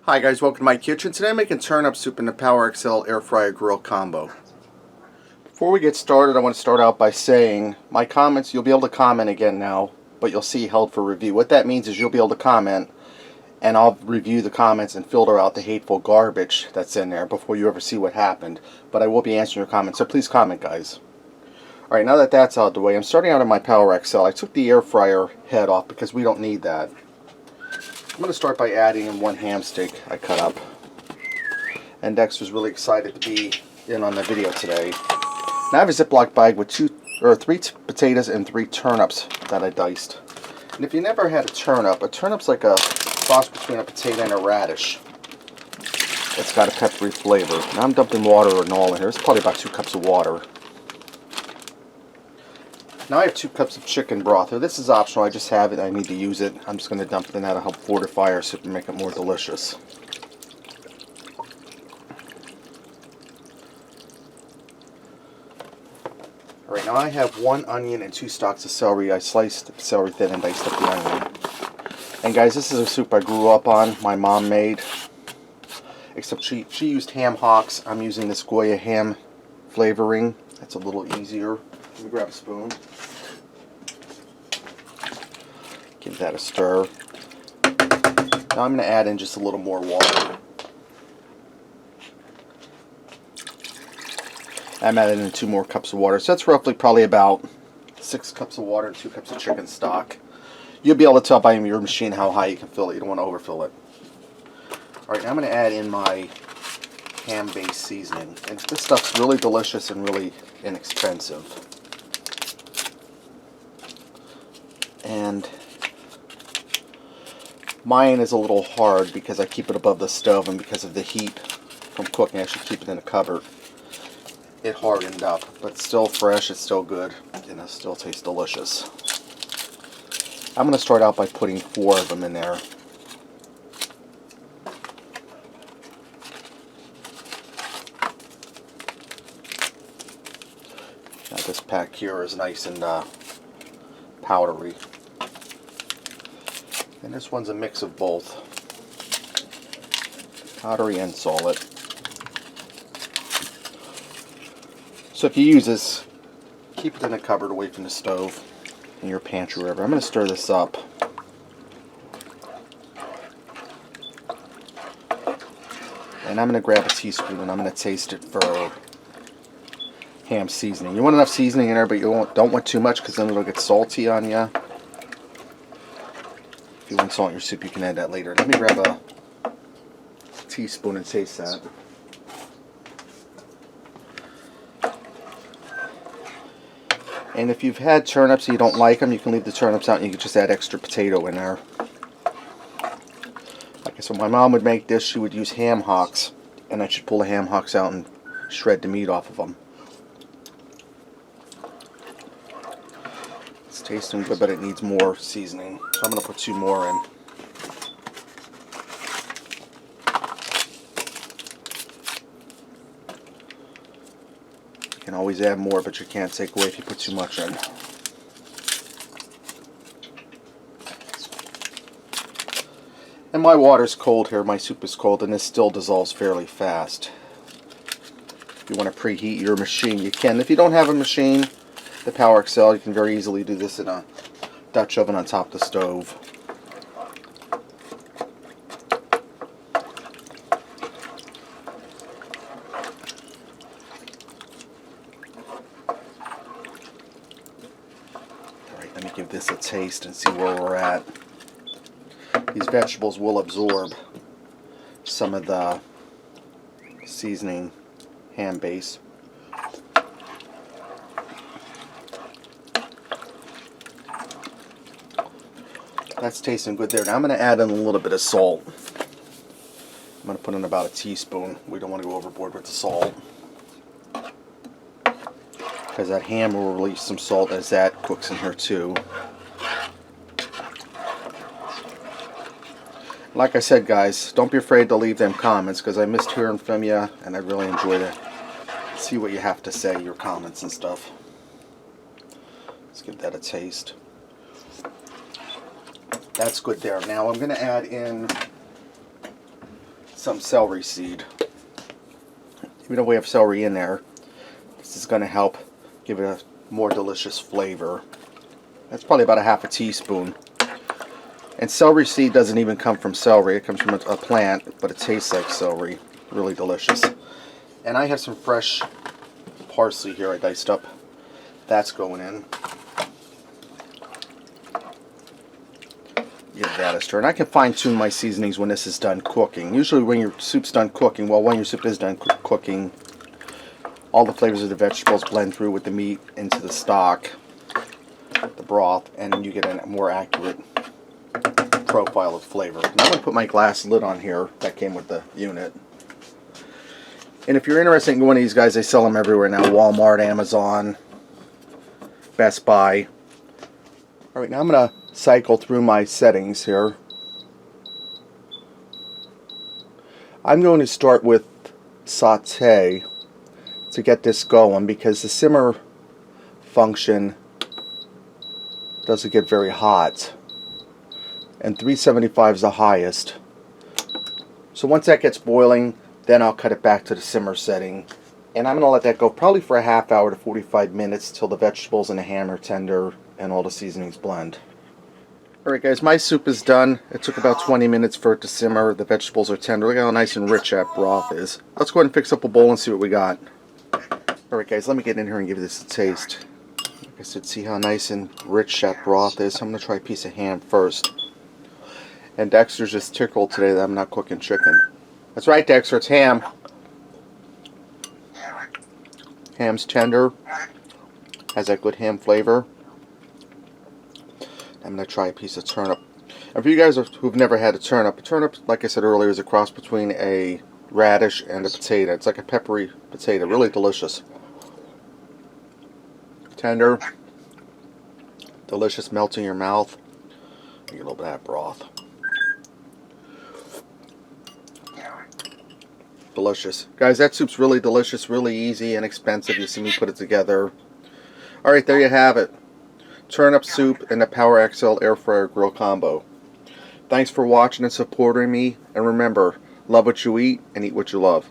Hi guys, welcome to my kitchen. Today I'm making turnip soup in the Power XL air fryer grill combo. Before we get started, I want to start out by saying my comments, you'll be able to comment again now, but you'll see held for review. What that means is you'll be able to comment and I'll review the comments and filter out the hateful garbage that's in there before you ever see what happened. But I will be answering your comments, so please comment, guys. Alright, now that that's out of the way, I'm starting out in my Power XL. I took the air fryer head off because we don't need that. I'm going to start by adding in one ham steak I cut up. And Dexter's really excited to be in on the video today. Now I have a Ziploc bag with 3 potatoes and 3 turnips that I diced. And if you never had a turnip's like a cross between a potato and a radish. It's got a peppery flavor. Now I'm dumping water and all in here. It's probably about 2 cups of water. Now I have 2 cups of chicken broth. Now this is optional. I just have it. I need to use it. I'm just going to dump it in that to help fortify our soup and make it more delicious. Alright, now I have 1 onion and 2 stalks of celery. I sliced the celery thin and diced up the onion. And guys, this is a soup I grew up on. My mom made. Except she used ham hocks. I'm using this Goya ham flavoring. That's a little easier. Let me grab a spoon. Give that a stir. Now I'm going to add in just a little more water. I'm adding in 2 more cups of water. So that's roughly probably about 6 cups of water and 2 cups of chicken stock. You'll be able to tell by your machine how high you can fill it. You don't want to overfill it. Alright, now I'm going to add in my ham-based seasoning. And this stuff's really delicious and really inexpensive. And mine is a little hard because I keep it above the stove, and because of the heat from cooking, I should keep it in a cupboard. It hardened up, but it's still fresh, it's still good, and it still tastes delicious. I'm going to start out by putting 4 of them in there. Now this pack here is nice and powdery. And this one's a mix of both, powdery and solid. So if you use this, keep it in a cupboard away from the stove, in your pantry, wherever. I'm going to stir this up. And I'm going to grab a teaspoon and I'm going to taste it for ham seasoning. You want enough seasoning in there, but you don't want too much because then it'll get salty on you. If you want salt in your soup, you can add that later. Let me grab a teaspoon and taste that. And if you've had turnips and you don't like them, you can leave the turnips out and you can just add extra potato in there. Like I said, my mom would make this. She would use ham hocks, and I should pull the ham hocks out and shred the meat off of them. It's tasting good, but it needs more seasoning. So I'm going to put 2 more in. You can always add more, but you can't take away if you put too much in. And my water's cold here, my soup is cold, and this still dissolves fairly fast. If you want to preheat your machine, you can. If you don't have a machine, the Power XL, you can very easily do this in a Dutch oven on top of the stove. Alright, let me give this a taste and see where we're at. These vegetables will absorb some of the seasoning ham base. That's tasting good there. Now I'm going to add in a little bit of salt. I'm going to put in about a teaspoon. We don't want to go overboard with the salt, because that ham will release some salt as that cooks in here too. Like I said, guys, don't be afraid to leave them comments, because I missed hearing from you and I really enjoy to see what you have to say, your comments and stuff. Let's give that a taste. That's good there. Now I'm going to add in some celery seed. Even though we have celery in there, this is going to help give it a more delicious flavor. That's probably about a half a teaspoon. And celery seed doesn't even come from celery. It comes from a plant, but it tastes like celery. Really delicious. And I have some fresh parsley here I diced up. That's going in. Give that a stir. And I can fine-tune my seasonings when this is done cooking. Usually when your soup's done cooking, well, when your soup is done cooking, all the flavors of the vegetables blend through with the meat into the stock, the broth, and you get a more accurate profile of flavor. Now I'm going to put my glass lid on here that came with the unit. And if you're interested in one of these guys, they sell them everywhere now. Walmart, Amazon, Best Buy. Alright, now I'm going to cycle through my settings here. I'm going to start with saute to get this going because the simmer function doesn't get very hot. And 375 is the highest. So once that gets boiling, then I'll cut it back to the simmer setting. And I'm going to let that go probably for a half hour to 45 minutes till the vegetables and the ham are tender and all the seasonings blend. Alright guys, my soup is done. It took about 20 minutes for it to simmer. The vegetables are tender. Look how nice and rich that broth is. Let's go ahead and fix up a bowl and see what we got. Alright guys, let me get in here and give this a taste. Like I said, see how nice and rich that broth is. I'm going to try a piece of ham first. And Dexter's just tickled today that I'm not cooking chicken. That's right, Dexter, it's ham. Ham's tender. Has that good ham flavor. I'm going to try a piece of turnip. And for you guys who've never had a turnip, like I said earlier, is a cross between a radish and a potato. It's like a peppery potato. Really delicious. Tender. Delicious, melts in your mouth. Get a little bit of that broth. Delicious. Guys, that soup's really delicious, really easy, inexpensive. You see me put it together. Alright, there you have it. Turnip soup and the Power XL air fryer grill combo. Thanks for watching and supporting me. And remember, love what you eat and eat what you love.